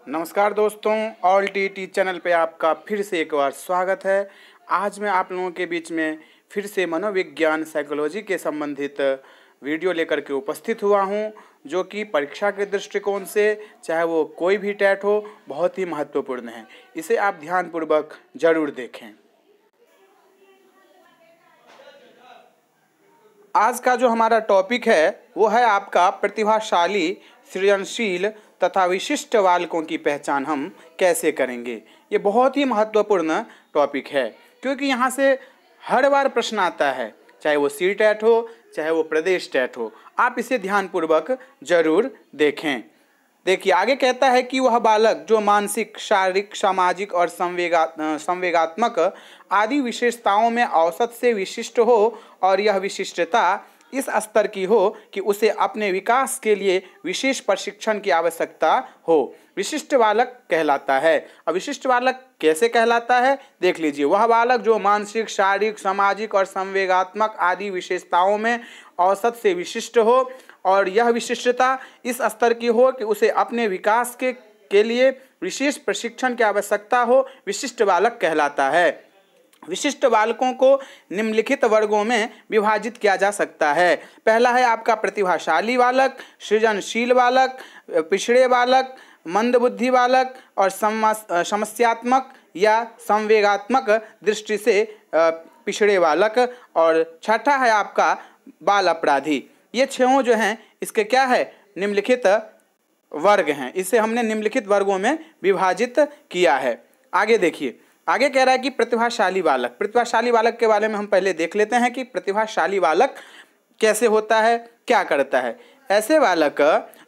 नमस्कार दोस्तों, all T channel पे आपका फिर से एक बार स्वागत है। आज मैं आप लोगों के बीच में फिर से मनोविज्ञान साइकोलॉजी के संबंधित वीडियो लेकर के उपस्थित हुआ हूं, जो कि परीक्षा के दृष्टिकोण से चाहे वो कोई भी टैट हो, बहुत ही महत्वपूर्ण है। इसे आप ध्यानपूर्वक जरूर देखें। आज का जो हमारा टॉपिक है वो है आपका प्रतिभाशाली, सृजनशील तथा विशिष्ट बालकों की पहचान हम कैसे करेंगे। ये बहुत ही महत्वपूर्ण टॉपिक है, क्योंकि यहाँ से हर बार प्रश्न आता है, चाहे वो सी टैट हो चाहे वो प्रदेश टैट हो। आप इसे ध्यानपूर्वक जरूर देखें। देखिए, आगे कहता है कि वह बालक जो मानसिक, शारीरिक, सामाजिक और संवेगात्मक आदि विशेषताओं में औसत से विशिष्ट हो और यह विशिष्टता इस स्तर की हो कि उसे अपने विकास के लिए विशेष प्रशिक्षण की आवश्यकता हो, विशिष्ट बालक कहलाता है। अब विशिष्ट बालक कैसे कहलाता है, देख लीजिए। वह बालक जो मानसिक, शारीरिक, सामाजिक और संवेगात्मक आदि विशेषताओं में औसत से विशिष्ट हो और यह विशिष्टता इस स्तर की हो कि उसे अपने विकास के लिए विशेष प्रशिक्षण की आवश्यकता हो, विशिष्ट बालक कहलाता है। विशिष्ट बालकों को निम्नलिखित वर्गों में विभाजित किया जा सकता है। पहला है आपका प्रतिभाशाली बालक, सृजनशील बालक, पिछड़े बालक, मंदबुद्धि बालक और समस्यात्मक या संवेगात्मक दृष्टि से पिछड़े बालक। और छठा है आपका बाल अपराधी। ये छहों जो हैं इसके क्या है, निम्नलिखित वर्ग हैं। इसे हमने निम्नलिखित वर्गों में विभाजित किया है। आगे देखिए, आगे कह रहा है कि प्रतिभाशाली बालक। प्रतिभाशाली बालक के बारे में हम पहले देख लेते हैं कि प्रतिभाशाली बालक कैसे होता है, क्या करता है। ऐसे बालक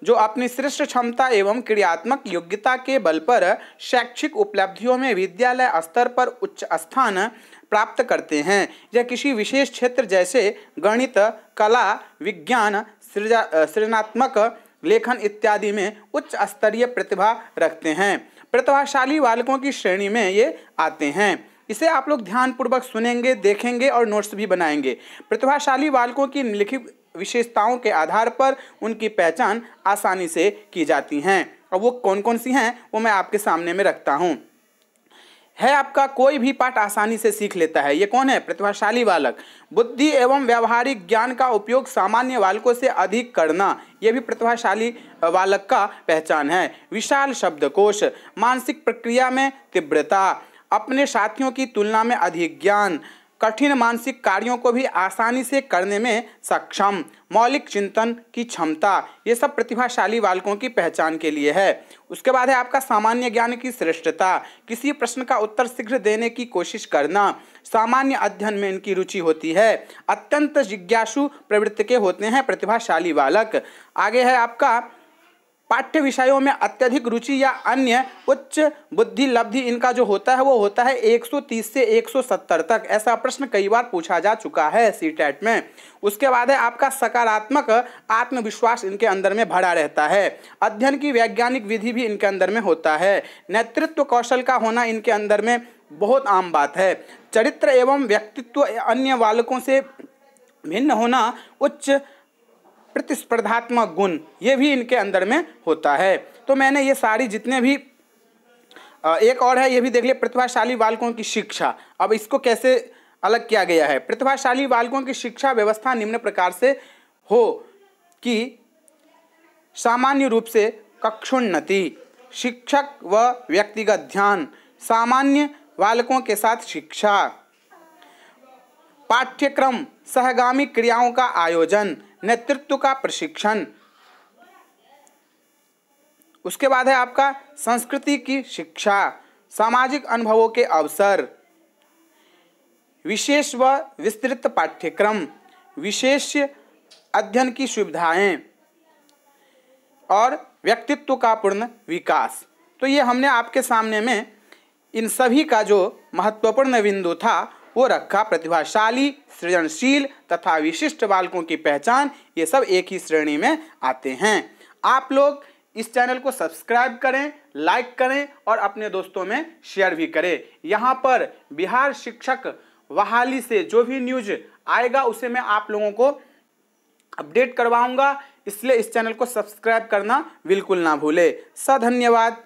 जो अपनी श्रेष्ठ क्षमता एवं क्रियात्मक योग्यता के बल पर शैक्षिक उपलब्धियों में विद्यालय स्तर पर उच्च स्थान प्राप्त करते हैं, या किसी विशेष क्षेत्र जैसे गणित, कला, विज्ञान, सृजनात्मक लेखन इत्यादि में उच्च स्तरीय प्रतिभा रखते हैं, प्रतिभाशाली बालकों की श्रेणी में ये आते हैं। इसे आप लोग ध्यानपूर्वक सुनेंगे, देखेंगे और नोट्स भी बनाएंगे। प्रतिभाशाली बालकों की निम्नलिखित विशेषताओं के आधार पर उनकी पहचान आसानी से की जाती हैं। अब वो कौन कौन सी हैं वो मैं आपके सामने में रखता हूँ। है आपका कोई भी पाठ आसानी से सीख लेता है। ये कौन है, प्रतिभाशाली बालक। बुद्धि एवं व्यावहारिक ज्ञान का उपयोग सामान्य बालकों से अधिक करना, यह भी प्रतिभाशाली बालक का पहचान है। विशाल शब्दकोश, मानसिक प्रक्रिया में तीव्रता, अपने साथियों की तुलना में अधिक ज्ञान, कठिन मानसिक कार्यों को भी आसानी से करने में सक्षम, मौलिक चिंतन की क्षमता, ये सब प्रतिभाशाली बालकों की पहचान के लिए है। उसके बाद है आपका सामान्य ज्ञान की श्रेष्ठता, किसी प्रश्न का उत्तर शीघ्र देने की कोशिश करना, सामान्य अध्ययन में इनकी रुचि होती है, अत्यंत जिज्ञासु प्रवृत्ति के होते हैं प्रतिभाशाली बालक। आगे है आपका पाठ्य विषयों में अत्यधिक रुचि या अन्य उच्च बुद्धि लब्धि इनका जो होता है वो होता है 130 से 170 तक। ऐसा प्रश्न कई बार पूछा जा चुका है सीटेट में। उसके बाद है आपका सकारात्मक आत्मविश्वास इनके अंदर में भरा रहता है। अध्ययन की वैज्ञानिक विधि भी इनके अंदर में होता है। नेतृत्व कौशल का होना इनके अंदर में बहुत आम बात है। चरित्र एवं व्यक्तित्व अन्य बालकों से भिन्न होना, उच्च प्रतिस्पर्धात्मक गुण, ये भी इनके अंदर में होता है। तो मैंने ये सारी जितने भी एक और है ये भी देख लिया, प्रतिभाशाली बालकों की शिक्षा। अब इसको कैसे अलग किया गया है। प्रतिभाशाली बालकों की शिक्षा व्यवस्था निम्न प्रकार से हो कि सामान्य रूप से कक्षोन्नति, शिक्षक व व्यक्तिगत ध्यान, सामान्य बालकों के साथ शिक्षा, पाठ्यक्रम सहगामी क्रियाओं का आयोजन, नेतृत्व का प्रशिक्षण। उसके बाद है आपका संस्कृति की शिक्षा, सामाजिक अनुभवों के अवसर, विशेष व विस्तृत पाठ्यक्रम, विशेष अध्ययन की सुविधाएं और व्यक्तित्व का पूर्ण विकास। तो ये हमने आपके सामने में इन सभी का जो महत्वपूर्ण बिंदु था वो रखा। प्रतिभाशाली, सृजनशील तथा विशिष्ट बालकों की पहचान, ये सब एक ही श्रेणी में आते हैं। आप लोग इस चैनल को सब्सक्राइब करें, लाइक करें और अपने दोस्तों में शेयर भी करें। यहाँ पर बिहार शिक्षक बहाली से जो भी न्यूज आएगा उसे मैं आप लोगों को अपडेट करवाऊंगा, इसलिए इस चैनल को सब्सक्राइब करना बिल्कुल ना भूले। धन्यवाद।